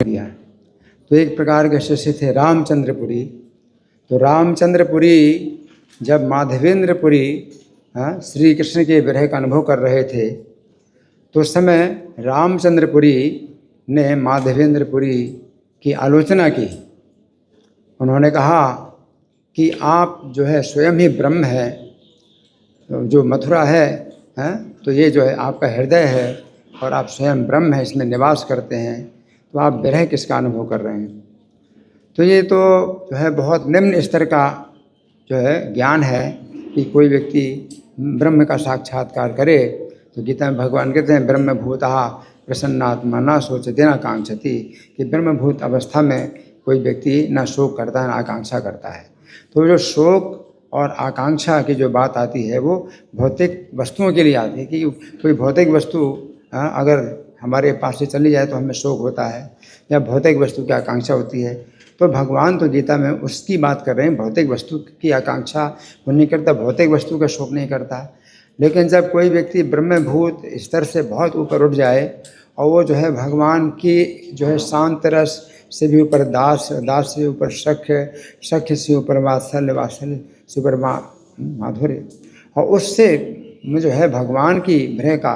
दिया। तो एक प्रकार के शिष्य थे रामचंद्रपुरी। तो रामचंद्रपुरी जब माधवेंद्रपुरी श्री कृष्ण के विरह का अनुभव कर रहे थे, तो उस समय रामचंद्रपुरी ने माधवेंद्रपुरी की आलोचना की। उन्होंने कहा कि आप जो है स्वयं ही ब्रह्म है, जो मथुरा है, तो ये जो है आपका हृदय है और आप स्वयं ब्रह्म है, इसमें निवास करते हैं, तो आप विरह किसका अनुभव कर रहे हैं। तो ये तो जो है बहुत निम्न स्तर का जो है ज्ञान है कि कोई व्यक्ति ब्रह्म का साक्षात्कार करे। तो गीता में भगवान कहते हैं ब्रह्मभूतः प्रसन्नात्मा न सोचते न कांक्षति, कि ब्रह्मभूत अवस्था में कोई व्यक्ति न शोक करता है न आकांक्षा करता है। तो जो शोक और आकांक्षा की जो बात आती है वो भौतिक वस्तुओं के लिए आती है कि कोई भौतिक वस्तु अगर हमारे पास से चली जाए तो हमें शोक होता है या भौतिक वस्तु की आकांक्षा होती है। तो भगवान तो गीता में उसकी बात कर रहे हैं, भौतिक वस्तु की आकांक्षा वो नहीं करता, भौतिक वस्तु का शोक नहीं करता। लेकिन जब कोई व्यक्ति ब्रह्मभूत स्तर से बहुत ऊपर उठ जाए और वो जो है भगवान की जो है शांत रस से भी ऊपर दास, दास से ऊपर सख्य, सख्य से ऊपर वात्सल्य, वात्सल्य से ऊपर माधुर्य, और उससे में जो है भगवान की विरह का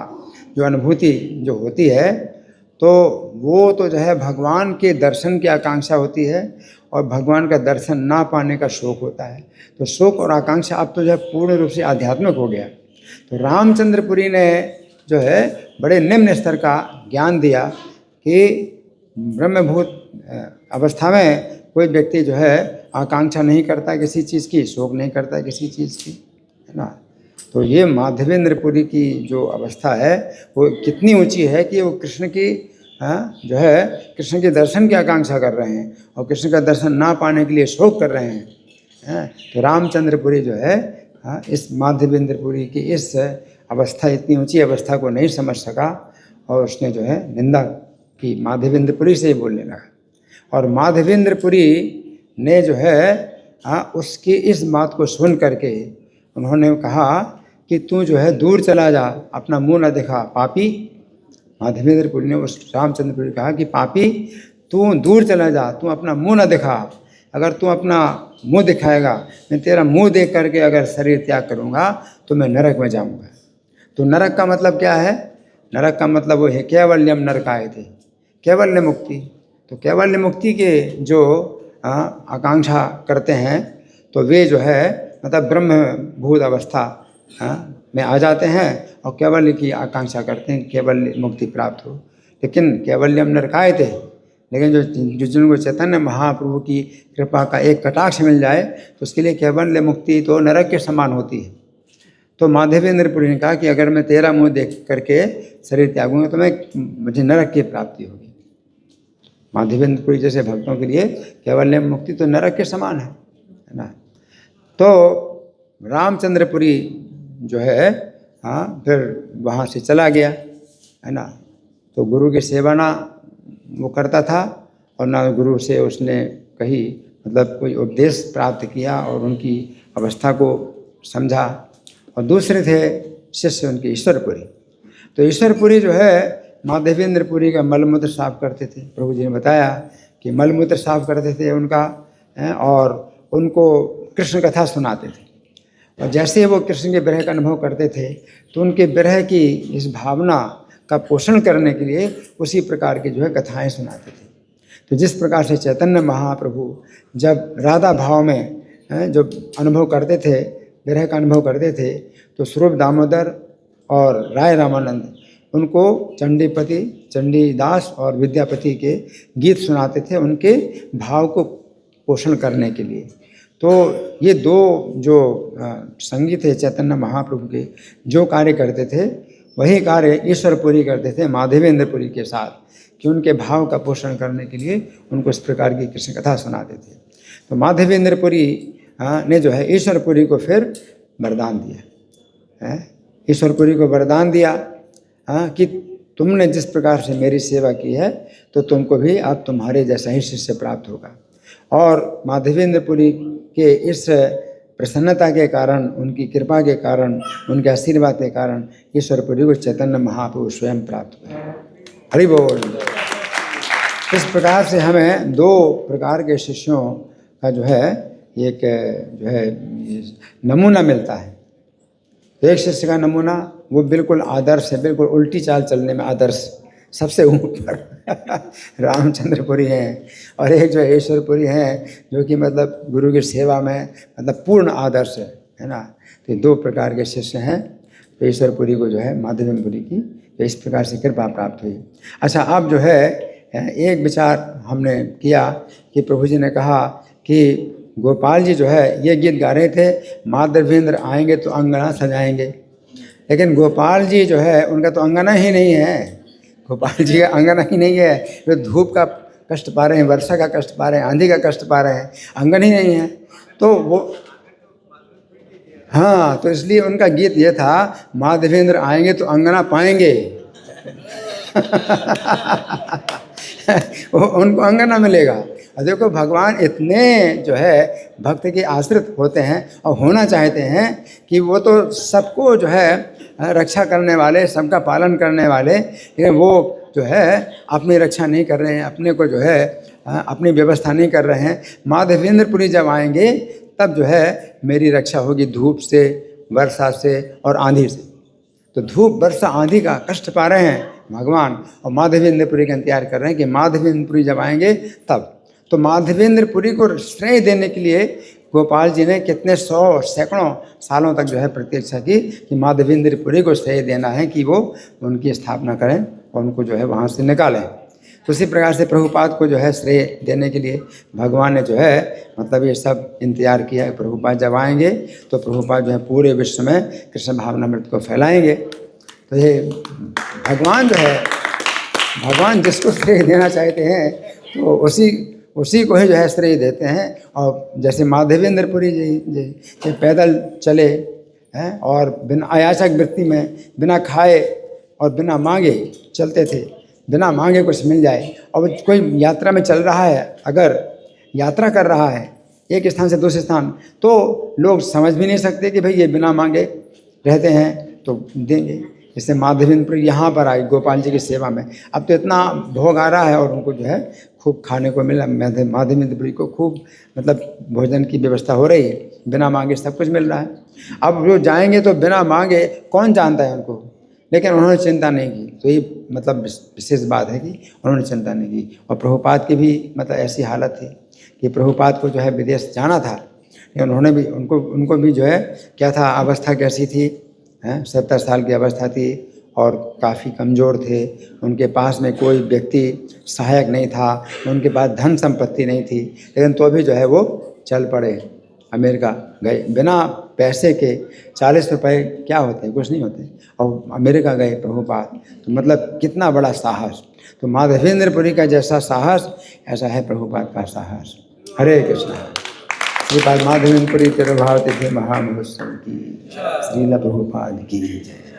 जो अनुभूति जो होती है, तो वो तो जो है भगवान के दर्शन की आकांक्षा होती है और भगवान का दर्शन ना पाने का शोक होता है। तो शोक और आकांक्षा अब तो जो है पूर्ण रूप से आध्यात्मिक हो गया। तो रामचंद्रपुरी ने जो है बड़े निम्न स्तर का ज्ञान दिया कि ब्रह्मभूत अवस्था में कोई व्यक्ति जो है आकांक्षा नहीं करता किसी चीज़ की, शोक नहीं करता किसी चीज़ की, है ना। तो ये माधवेंद्रपुरी की जो अवस्था है वो कितनी ऊंची है कि वो कृष्ण की जो है कृष्ण के दर्शन की आकांक्षा कर रहे हैं और कृष्ण का दर्शन ना पाने के लिए शोक कर रहे हैं। तो रामचंद्रपुरी जो है इस माधवेंद्रपुरी की इस अवस्था, इतनी ऊंची अवस्था को नहीं समझ सका और उसने जो है निंदा की, माधवेंद्रपुरी से ही बोलने लगा। और माधवेंद्रपुरी ने जो है उसकी इस बात को सुन करके उन्होंने कहा कि तू जो है दूर चला जा, अपना मुंह न दिखा पापी। माधवेंद्रपुरी ने उस रामचंद्रपुरी ने कहा कि पापी तू दूर चला जा, तू अपना मुंह न दिखा। अगर तू अपना मुंह दिखाएगा, मैं तेरा मुंह देख करके अगर शरीर त्याग करूँगा तो मैं नरक में जाऊँगा। तो नरक का मतलब क्या है? नरक का मतलब वो है कैवल्यम नरकाय थे, कैवल्य मुक्ति। तो कैवल्य मुक्ति के जो आकांक्षा करते हैं तो वे जो है मतलब ब्रह्मभूत अवस्था में आ जाते हैं और कैवल्य की आकांक्षा करते हैं, कैवल्य मुक्ति प्राप्त हो। लेकिन कैवल्यम नरकाय थे, लेकिन जो जिनको चैतन्य महाप्रभु की कृपा का एक कटाक्ष मिल जाए तो उसके लिए कैवल्य मुक्ति तो नरक के समान होती है। तो माधवेंद्रपुरी ने कहा कि अगर मैं तेरा मुंह देख करके शरीर त्यागूंगा तो मुझे नरक की प्राप्ति होगी। माधवेंद्रपुरी जैसे भक्तों के लिए कैवल्य मुक्ति तो नरक के समान है ना। तो रामचंद्रपुरी जो है फिर वहाँ से चला गया, है ना। तो गुरु की सेवा ना वो करता था और ना गुरु से उसने कहीं मतलब कोई उपदेश प्राप्त किया और उनकी अवस्था को समझा। और दूसरे थे शिष्य उनके ईश्वरपुरी। तो ईश्वरपुरी जो है माधवेंद्रपुरी का मलमूत्र साफ करते थे। प्रभु जी ने बताया कि मलमूत्र साफ करते थे उनका, और उनको कृष्ण कथा सुनाते थे। और जैसे वो कृष्ण के विरह का अनुभव करते थे तो उनके विरह की इस भावना का पोषण करने के लिए उसी प्रकार की जो है कथाएं सुनाते थे। तो जिस प्रकार से चैतन्य महाप्रभु जब राधा भाव में जो अनुभव करते थे, विरह का अनुभव करते थे, तो स्वरूप दामोदर और राय रामानंद उनको चंडीपति, चंडीदास और विद्यापति के गीत सुनाते थे उनके भाव को पोषण करने के लिए। तो ये दो जो संगीत है चैतन्य महाप्रभु के जो कार्य करते थे वही कार्य ईश्वरपुरी करते थे माधवेंद्रपुरी के साथ, कि उनके भाव का पोषण करने के लिए उनको इस प्रकार की कृष्ण कथा सुनाते थे। तो माधवेंद्रपुरी ने जो है ईश्वरपुरी को फिर वरदान दिया, ईश्वरपुरी को वरदान दिया कि तुमने जिस प्रकार से मेरी सेवा की है तो तुमको भी अब तुम्हारे जैसा ही शिष्य प्राप्त होगा। और माधवेंद्रपुरी के इस प्रसन्नता के कारण, उनकी कृपा के कारण, उनके आशीर्वाद के कारण ईश्वरपुरी को चैतन्य महाप्रभु स्वयं प्राप्त हुए। हरि बोल। इस प्रकार से हमें दो प्रकार के शिष्यों का जो है एक जो है नमूना मिलता है। एक शिष्य का नमूना वो बिल्कुल आदर्श है, बिल्कुल उल्टी चाल चलने में आदर्श, सबसे ऊपर रामचंद्रपुरी हैं, और एक जो ईश्वरपुरी हैं जो कि मतलब गुरु की सेवा में मतलब पूर्ण आदर्श है ना। तो दो प्रकार के शिष्य हैं। तो ईश्वरपुरी को जो है माधवेंद्रपुरी की तो इस प्रकार से कृपा प्राप्त हुई। अच्छा, अब जो है एक विचार हमने किया कि प्रभु जी ने कहा कि गोपाल जी जो है ये गीत गा रहे थे, माधवेंद्र आएंगे तो अंगना सजाएंगे, लेकिन गोपाल जी जो है उनका तो अंगना ही नहीं है, गोपाल जी का अंगना ही नहीं है। वे धूप का कष्ट पा रहे हैं, वर्षा का कष्ट पा रहे हैं, आंधी का कष्ट पा रहे हैं, अंगन ही नहीं है। तो वो हाँ, तो इसलिए उनका गीत ये था, माधवेंद्र आएंगे तो अंगना पाएंगे उनको अंगना मिलेगा। और देखो भगवान इतने जो है भक्त के आश्रित होते हैं और होना चाहते हैं कि वो तो सबको जो है रक्षा करने वाले, सबका पालन करने वाले, लेकिन वो जो है अपनी रक्षा नहीं कर रहे हैं, अपने को जो है अपनी व्यवस्था नहीं कर रहे हैं। माधवेंद्रपुरी जब आएंगे तब जो है मेरी रक्षा होगी धूप से, वर्षा से और आंधी से। तो धूप, वर्षा, आंधी का कष्ट पा रहे हैं भगवान, और माधवेंद्रपुरी का इंतजार कर रहे हैं कि माधवेंद्रपुरी जब आएंगे तब। तो माधवेंद्रपुरी को श्रेय देने के लिए गोपाल जी ने कितने सौ सैकड़ों सालों तक जो है प्रतीक्षा की कि माधवेंद्रपुरी को श्रेय देना है कि वो उनकी स्थापना करें और उनको जो है वहाँ से निकालें। तो उसी प्रकार से प्रभुपाद को जो है श्रेय देने के लिए भगवान ने जो है मतलब ये सब इंतजार किया है। प्रभुपाद जब आएंगे तो प्रभुपाद जो है पूरे विश्व में कृष्ण भावनामृत को फैलाएंगे। तो ये भगवान जो है, भगवान जिसको श्रेय देना चाहते हैं तो उसी को ही जो है श्रेय देते हैं। और जैसे माधवेंद्रपुरी जी पैदल चले हैं और बिना अयाचक वृत्ति में, बिना खाए और बिना मांगे चलते थे, बिना मांगे कुछ मिल जाए। और कोई यात्रा में चल रहा है, अगर यात्रा कर रहा है एक स्थान से दूसरे स्थान, तो लोग समझ भी नहीं सकते कि भाई ये बिना मांगे रहते हैं तो देंगे। जैसे माधवेंद्रपुरी यहाँ पर आए गोपाल जी की सेवा में, अब तो इतना भोग आ रहा है और उनको जो है खूब खाने को मिला। माधवेंद्रपुरी को खूब मतलब भोजन की व्यवस्था हो रही है, बिना मांगे सब कुछ मिल रहा है। अब जो जाएंगे तो बिना मांगे कौन जानता है उनको, लेकिन उन्होंने चिंता नहीं की। तो ये मतलब विशेष बात है कि उन्होंने चिंता नहीं की। और प्रभुपाद की भी मतलब ऐसी हालत थी कि प्रभुपाद को जो है विदेश जाना था, लेकिन उन्होंने भी उनको भी जो है क्या था, अवस्था कैसी थी, 70 साल की अवस्था थी और काफ़ी कमज़ोर थे। उनके पास में कोई व्यक्ति सहायक नहीं था, उनके पास धन संपत्ति नहीं थी, लेकिन तो भी जो है वो चल पड़े, अमेरिका गए। बिना पैसे के 40 रुपए क्या होते हैं, कुछ नहीं होते, और अमेरिका गए प्रभुपाद। तो मतलब कितना बड़ा साहस। तो माधवेंद्रपुरी का जैसा साहस ऐसा है प्रभुपाद का साहस। हरे कृष्ण। श्रीपाद माधवेंद्रपुरी तिरुभाव तिथि महामहोत्सव की, श्रील प्रभुपाद की जय।